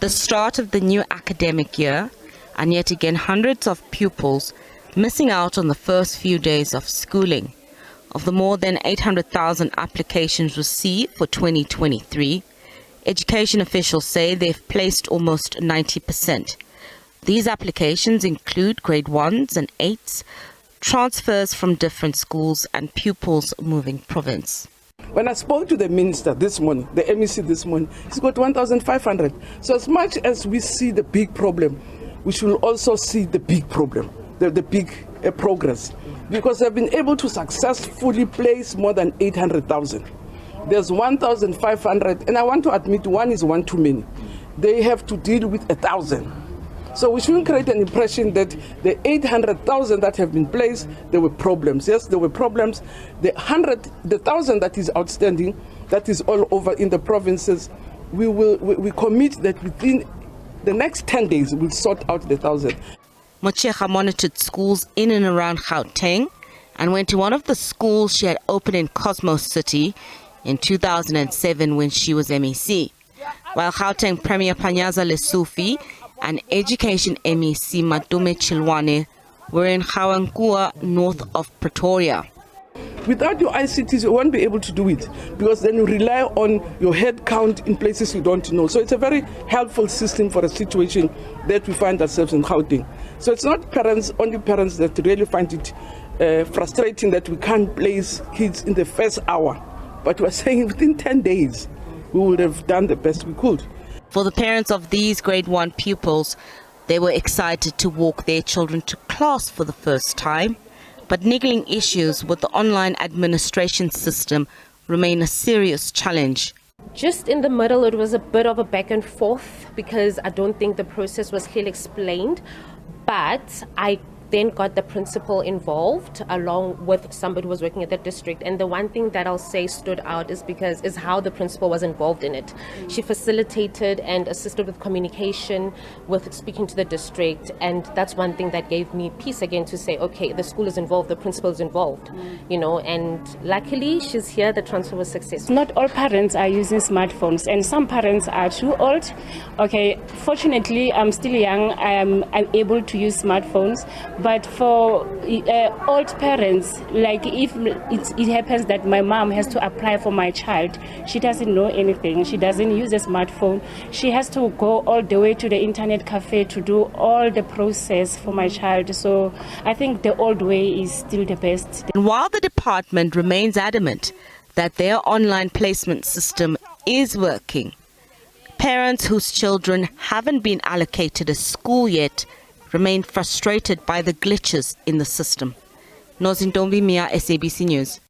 the start of the new academic year, and yet again hundreds of pupils missing out on the first few days of schooling. Of the more than 800,000 applications received for 2023, education officials say they've placed almost 90%. These applications include grade 1s and 8s, transfers from different schools, and pupils moving province. When I spoke to the minister this morning, the MEC this morning, he's got 1,500. So as much as we see the big problem, we should also see the big problem, the big progress. Because they've been able to successfully place more than 800,000. There's 1,500, and I want to admit one is one too many. They have to deal with 1,000. So we shouldn't create an impression that the 800,000 that have been placed, there were problems. Yes, there were problems. The 1,000 that is outstanding, that is all over in the provinces, we commit that within the next 10 days we'll sort out the 1,000. Motshekga monitored schools in and around Gauteng and went to one of the schools she had opened in Cosmo City in 2007 when she was MEC. While Gauteng Premier Panyaza Lesufi and Education MEC Madume Chilwane were in Gawankua, north of Pretoria. Without your ICTs, you won't be able to do it, because then you rely on your head count in places you don't know. So it's a very helpful system for a situation that we find ourselves in Gauteng. So it's not only parents that really find it frustrating that we can't place kids in the first hour. But we're saying within 10 days, we would have done the best we could. For the parents of these grade 1 pupils, they were excited to walk their children to class for the first time, but niggling issues with the online administration system remain a serious challenge. Just in the middle, it was a bit of a back and forth because I don't think the process was clearly explained, but I then got the principal involved along with somebody who was working at the district, and the one thing that I'll say stood out is how the principal was involved in it. She facilitated and assisted with communication, with speaking to the district, and that's one thing that gave me peace again to say, okay, the school is involved, the principal is involved, and luckily she's here. The transfer was successful. Not all parents are using smartphones, and some parents are too old. Okay, fortunately I'm still young, I'm able to use smartphones. But for old parents, like if it happens that my mom has to apply for my child, she doesn't know anything, she doesn't use a smartphone, she has to go all the way to the internet cafe to do all the process for my child. So I think the old way is still the best. And while the department remains adamant that their online placement system is working, parents whose children haven't been allocated a school yet remain frustrated by the glitches in the system. Nozintombi Mia, SABC News.